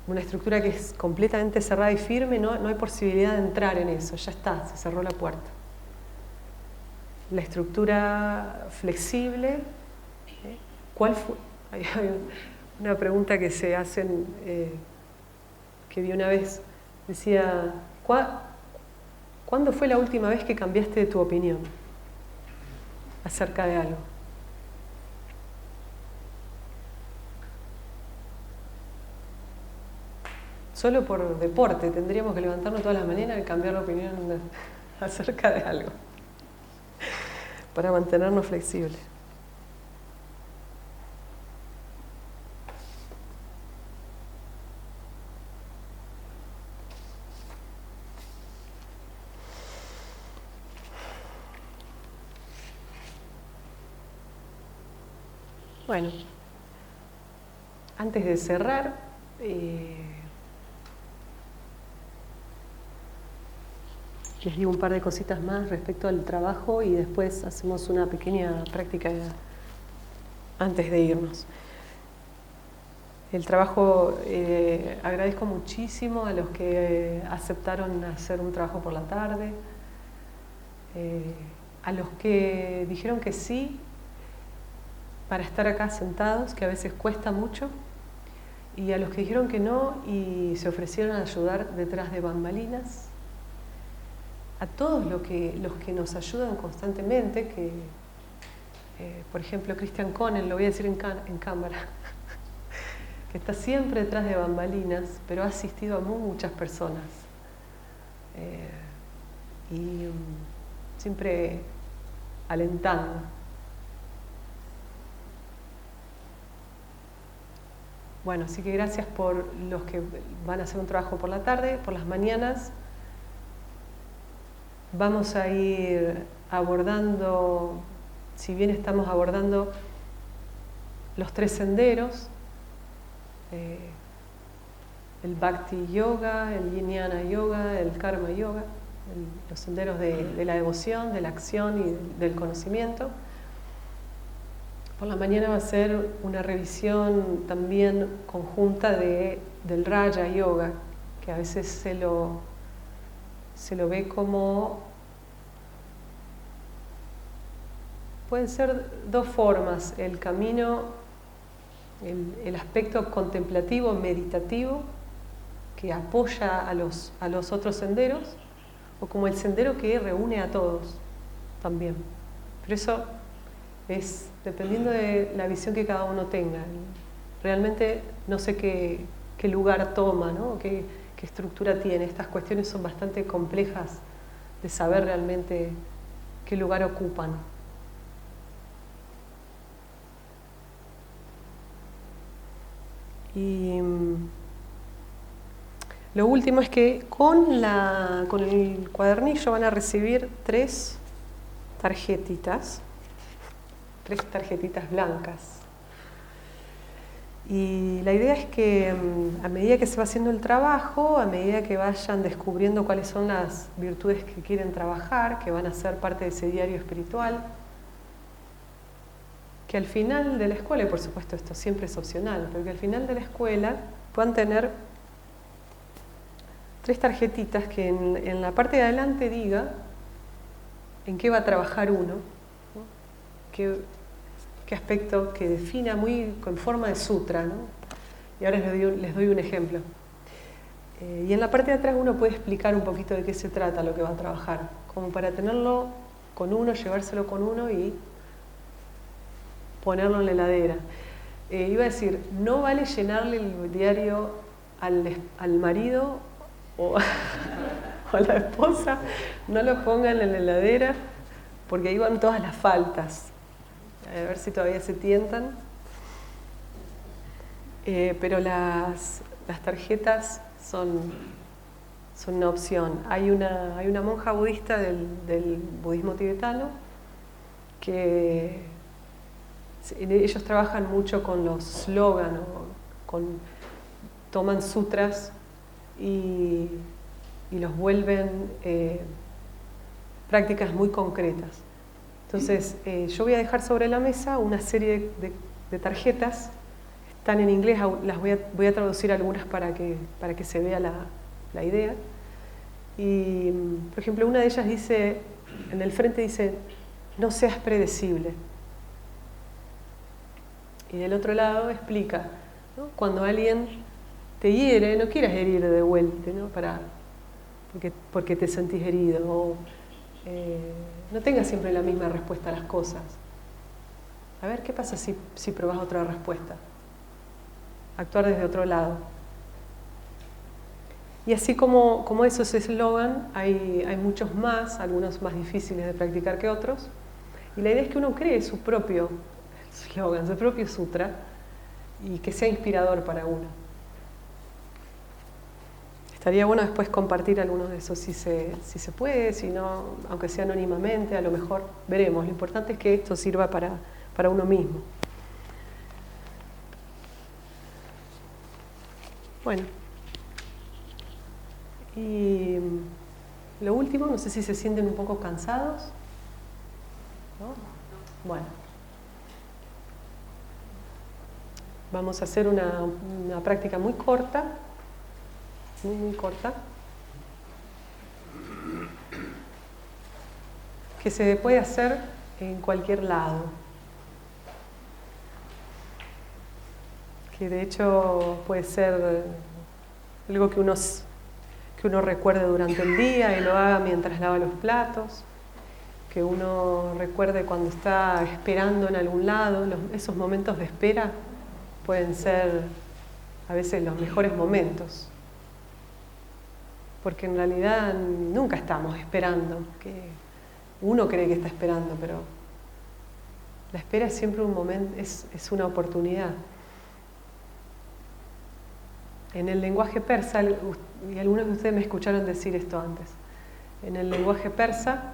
Una estructura que es completamente cerrada y firme, no hay posibilidad de entrar en eso, ya está, se cerró la puerta. La estructura flexible, ¿cuál fue? Hay una pregunta que se hacen, que vi una vez, decía, ¿cuándo fue la última vez que cambiaste tu opinión acerca de algo? Solo por deporte tendríamos que levantarnos todas las mañanas y cambiar la opinión acerca de algo para mantenernos flexibles. Bueno, antes de cerrar, les digo un par de cositas más respecto al trabajo y después hacemos una pequeña práctica antes de irnos. El trabajo, agradezco muchísimo a los que aceptaron hacer un trabajo por la tarde, a los que dijeron que sí para estar acá sentados, que a veces cuesta mucho, y a los que dijeron que no y se ofrecieron a ayudar detrás de bambalinas. A todos los que nos ayudan constantemente, que por ejemplo Christian Conen, lo voy a decir en cámara, que está siempre detrás de bambalinas, pero ha asistido a muchas personas y siempre alentando. Bueno, así que gracias por los que van a hacer un trabajo por la tarde, por las mañanas. Vamos a ir abordando, si bien estamos abordando los 3 senderos, el Bhakti Yoga, el Jnana Yoga, el Karma Yoga, los senderos de la devoción, de la acción y del conocimiento. Por la mañana va a ser una revisión también conjunta del Raja Yoga, que a veces se lo ve como... Pueden ser 2 formas, el camino, el aspecto contemplativo, meditativo, que apoya a los otros senderos, o como el sendero que reúne a todos también. Pero eso es dependiendo de la visión que cada uno tenga. Realmente no sé qué lugar toma, ¿no? qué estructura tiene. Estas cuestiones son bastante complejas de saber realmente qué lugar ocupan. Y lo último es que con el cuadernillo van a recibir 3 tarjetitas blancas. Y la idea es que a medida que se va haciendo el trabajo, a medida que vayan descubriendo cuáles son las virtudes que quieren trabajar, que van a ser parte de ese diario espiritual, que al final de la escuela, y por supuesto esto siempre es opcional, pero que al final de la escuela puedan tener 3 tarjetitas que en la parte de adelante diga en qué va a trabajar uno, ¿no? Qué aspecto que defina muy con forma de sutra, ¿no? Y ahora les doy un ejemplo. Y en la parte de atrás uno puede explicar un poquito de qué se trata lo que va a trabajar, como para tenerlo con uno, llevárselo con uno y ponerlo en la heladera. Iba a decir, no vale llenarle el diario al marido o a la esposa, no lo pongan en la heladera porque ahí van todas las faltas. A ver si todavía se tientan. Pero las tarjetas son una opción. Hay una monja budista del budismo tibetano que ellos trabajan mucho con los slogans, toman sutras y los vuelven prácticas muy concretas. Entonces, yo voy a dejar sobre la mesa una serie de tarjetas. Están en inglés, las voy a traducir algunas para que se vea la idea. Y, por ejemplo, una de ellas dice, en el frente dice, no seas predecible. Y del otro lado explica, ¿no? Cuando alguien te hiere, no quieras herir de vuelta, ¿no? Porque te sentís herido. O, no tengas siempre la misma respuesta a las cosas. A ver, ¿qué pasa si probás otra respuesta? Actuar desde otro lado. Y así como esos eslogan, hay muchos más, algunos más difíciles de practicar que otros. Y la idea es que uno cree su propio eslogan, su propio sutra, y que sea inspirador para uno. Estaría bueno después compartir algunos de esos si se puede, si no, aunque sea anónimamente, a lo mejor veremos. Lo importante es que esto sirva para uno mismo. Bueno, y lo último, no sé si se sienten un poco cansados, ¿no? Bueno, vamos a hacer una práctica muy corta, muy corta, que se puede hacer en cualquier lado. Que de hecho puede ser algo que uno recuerde durante el día y lo haga mientras lava los platos, que uno recuerde cuando está esperando en algún lado. Esos momentos de espera pueden ser a veces los mejores momentos, porque en realidad nunca estamos esperando, que uno cree que está esperando, pero la espera es siempre un momento, es una oportunidad. En el lenguaje persa, y algunos de ustedes me escucharon decir esto antes, en el lenguaje persa,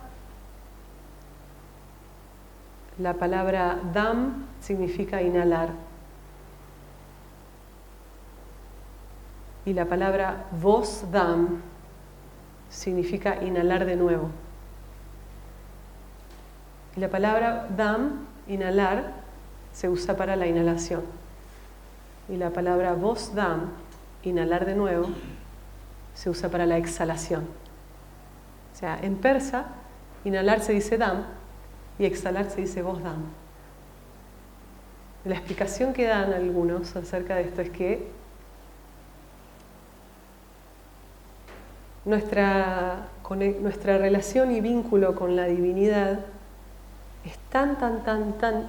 la palabra dam significa inhalar. Y la palabra vos dam significa inhalar de nuevo. Y la palabra dam, inhalar, se usa para la inhalación. Y la palabra vos dam, inhalar de nuevo, se usa para la exhalación. O sea, en persa, inhalar se dice dam y exhalar se dice vos dam. La explicación que dan algunos acerca de esto es que nuestra relación y vínculo con la divinidad es tan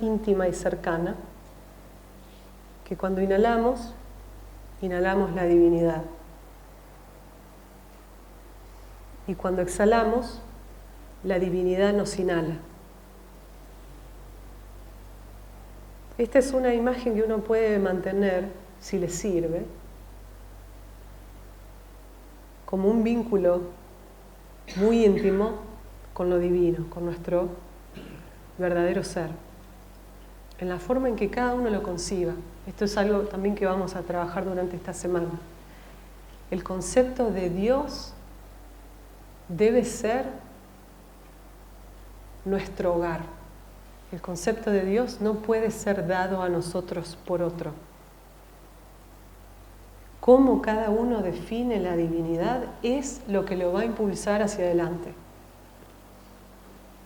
íntima y cercana que cuando inhalamos la divinidad. Y cuando exhalamos, la divinidad nos inhala. Esta es una imagen que uno puede mantener, si le sirve, como un vínculo muy íntimo con lo divino, con nuestro verdadero ser, en la forma en que cada uno lo conciba. Esto es algo también que vamos a trabajar durante esta semana. El concepto de Dios debe ser nuestro hogar. El concepto de Dios no puede ser dado a nosotros por otro. Cómo cada uno define la divinidad es lo que lo va a impulsar hacia adelante.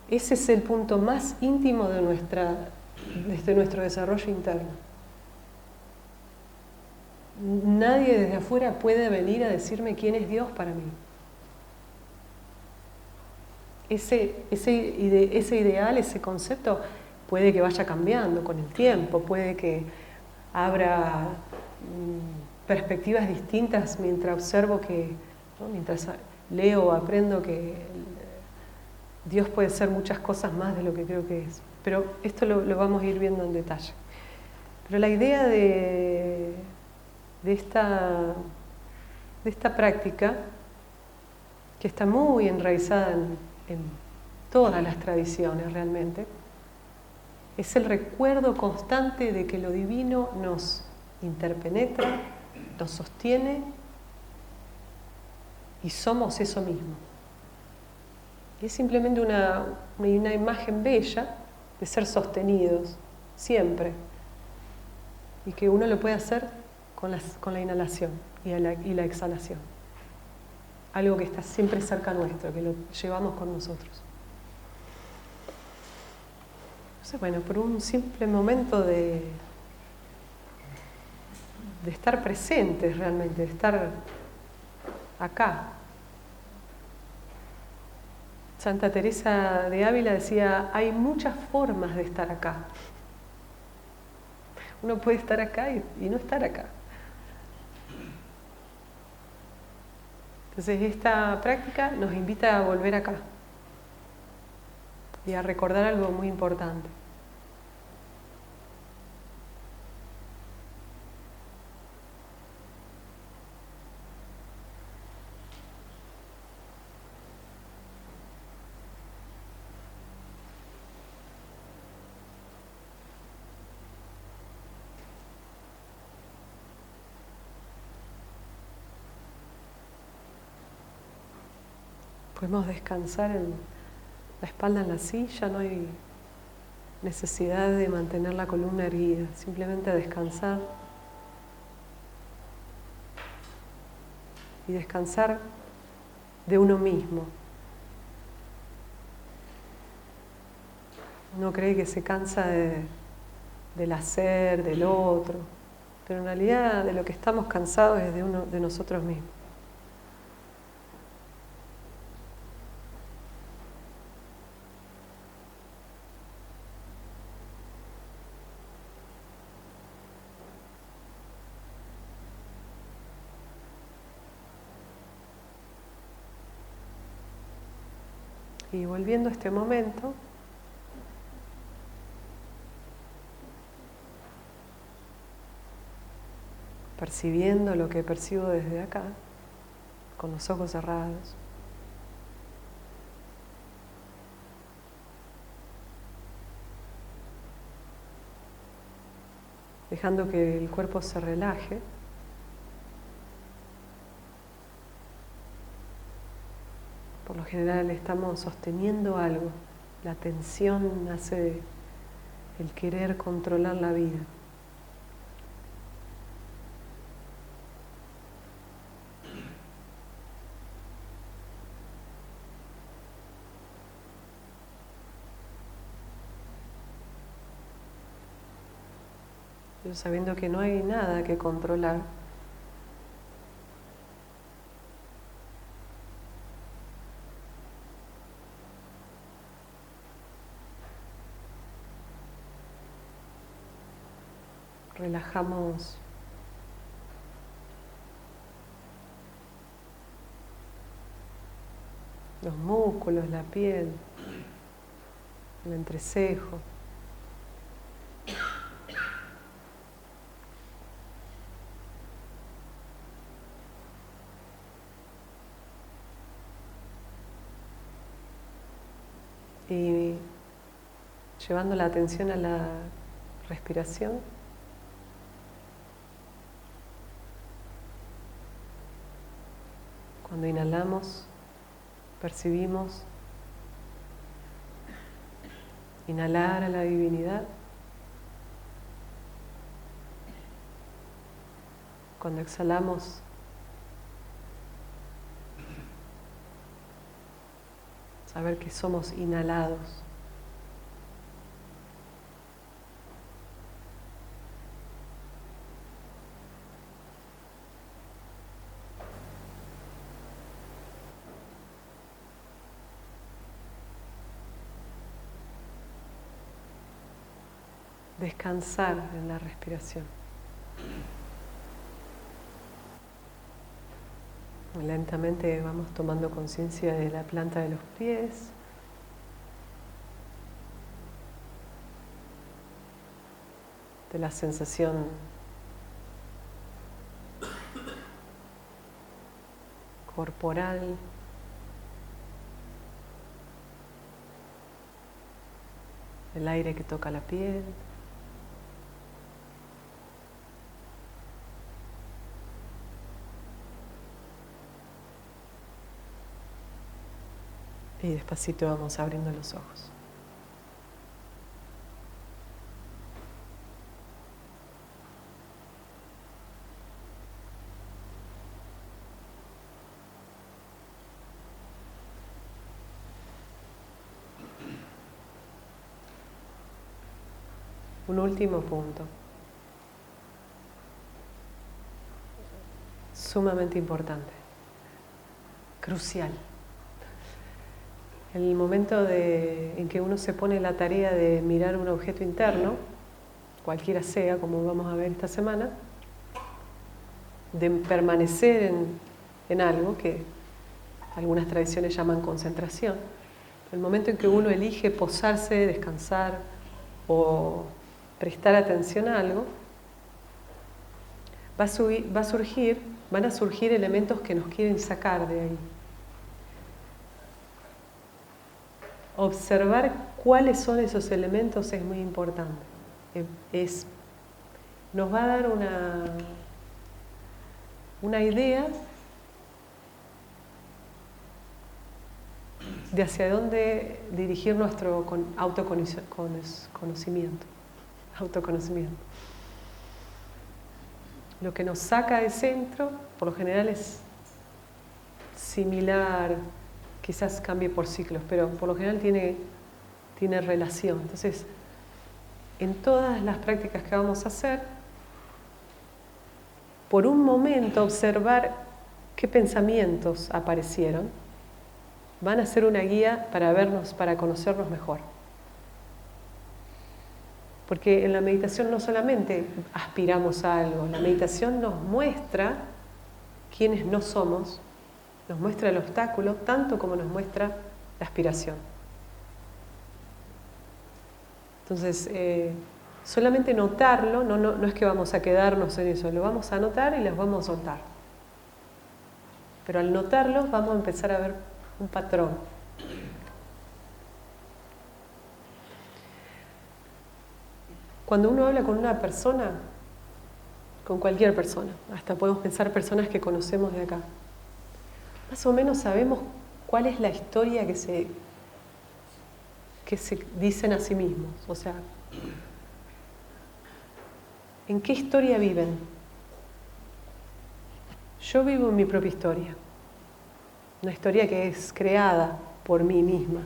Ese es el punto más íntimo de nuestro desarrollo interno. Nadie desde afuera puede venir a decirme quién es Dios para mí. Ese ideal, ese concepto, puede que vaya cambiando con el tiempo, puede que abra perspectivas distintas mientras observo que, ¿no? Mientras leo o aprendo que Dios puede ser muchas cosas más de lo que creo que es. Pero esto lo vamos a ir viendo en detalle. Pero la idea de esta práctica, que está muy enraizada en todas las tradiciones realmente, es el recuerdo constante de que lo divino nos interpenetra, nos sostiene y somos eso mismo. Y es simplemente una imagen bella de ser sostenidos siempre, y que uno lo puede hacer con la inhalación y la exhalación. Algo que está siempre cerca nuestro, que lo llevamos con nosotros. Entonces, bueno, por un simple momento de estar presentes realmente, de estar acá. Santa Teresa de Ávila decía, hay muchas formas de estar acá. Uno puede estar acá y no estar acá. Entonces esta práctica nos invita a volver acá y a recordar algo muy importante. Podemos descansar en la espalda en la silla, no hay necesidad de mantener la columna erguida, simplemente descansar. Y descansar de uno mismo. Uno cree que se cansa del hacer, del otro, pero en realidad de lo que estamos cansados es de nosotros mismos. Y volviendo a este momento, percibiendo lo que percibo desde acá, con los ojos cerrados. Dejando que el cuerpo se relaje. Por lo general estamos sosteniendo algo. La tensión nace del querer controlar la vida. Pero sabiendo que no hay nada que controlar. Relajamos los músculos, la piel, el entrecejo. Y llevando la atención a la respiración. Cuando inhalamos, percibimos inhalar a la divinidad. Cuando exhalamos, saber que somos inhalados. Descansar en la respiración. Lentamente vamos tomando conciencia de la planta de los pies. De la sensación corporal. El aire que toca la piel. Y despacito vamos abriendo los ojos. Un último punto, sumamente importante, crucial. El momento en que uno se pone la tarea de mirar un objeto interno, cualquiera sea, como vamos a ver esta semana, de permanecer en algo que algunas tradiciones llaman concentración. El momento en que uno elige posarse, descansar o prestar atención a algo, van a surgir elementos que nos quieren sacar de ahí. Observar cuáles son esos elementos es muy importante. Nos va a dar una idea de hacia dónde dirigir nuestro autoconocimiento. Lo que nos saca de centro, por lo general es similar, quizás cambie por ciclos, pero por lo general tiene relación. Entonces, en todas las prácticas que vamos a hacer, por un momento observar qué pensamientos aparecieron, van a ser una guía para vernos, para conocernos mejor. Porque en la meditación no solamente aspiramos a algo, la meditación nos muestra quiénes no somos, nos muestra el obstáculo, tanto como nos muestra la aspiración. Entonces, solamente notarlo, no es que vamos a quedarnos en eso, lo vamos a notar y los vamos a soltar. Pero al notarlos vamos a empezar a ver un patrón. Cuando uno habla con una persona, con cualquier persona, hasta podemos pensar personas que conocemos de acá, más o menos sabemos cuál es la historia que se dicen a sí mismos. O sea, ¿en qué historia viven? Yo vivo en mi propia historia. Una historia que es creada por mí misma.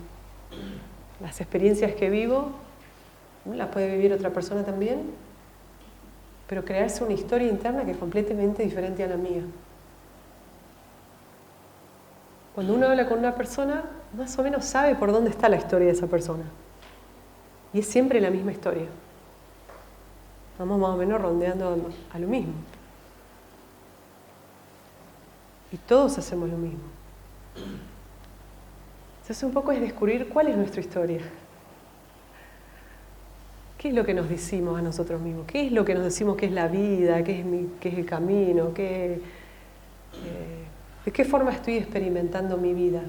Las experiencias que vivo las puede vivir otra persona también, pero crearse una historia interna que es completamente diferente a la mía. Cuando uno habla con una persona, más o menos sabe por dónde está la historia de esa persona. Y es siempre la misma historia. Vamos más o menos rondeando a lo mismo. Y todos hacemos lo mismo. Entonces un poco es descubrir cuál es nuestra historia. ¿Qué es lo que nos decimos a nosotros mismos? ¿Qué es lo que nos decimos que es la vida? ¿Qué es el camino? ¿De qué forma estoy experimentando mi vida?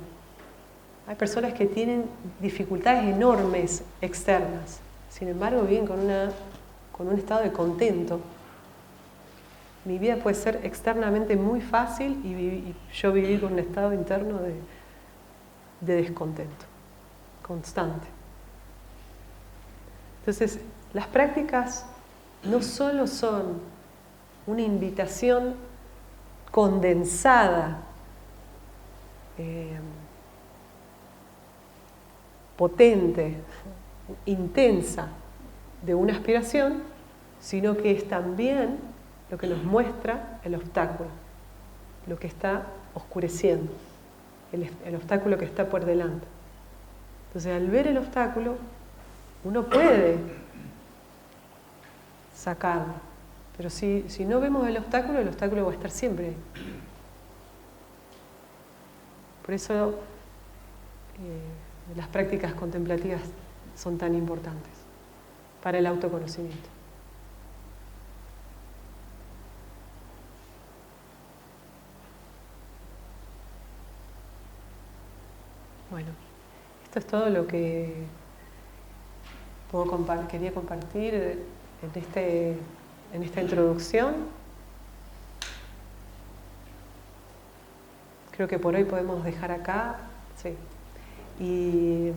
Hay personas que tienen dificultades enormes externas, sin embargo viven con un estado de contento. Mi vida puede ser externamente muy fácil y yo vivir con un estado interno de descontento constante. Entonces, las prácticas no solo son una invitación condensada, potente, intensa de una aspiración, sino que es también lo que nos muestra el obstáculo, lo que está oscureciendo, el obstáculo que está por delante. Entonces, al ver el obstáculo, uno puede sacarlo, pero si no vemos el obstáculo va a estar siempre ahí. Por eso las prácticas contemplativas son tan importantes para el autoconocimiento. Bueno, esto es todo lo que quería compartir en esta introducción. Creo que por hoy podemos dejar acá. Sí. Y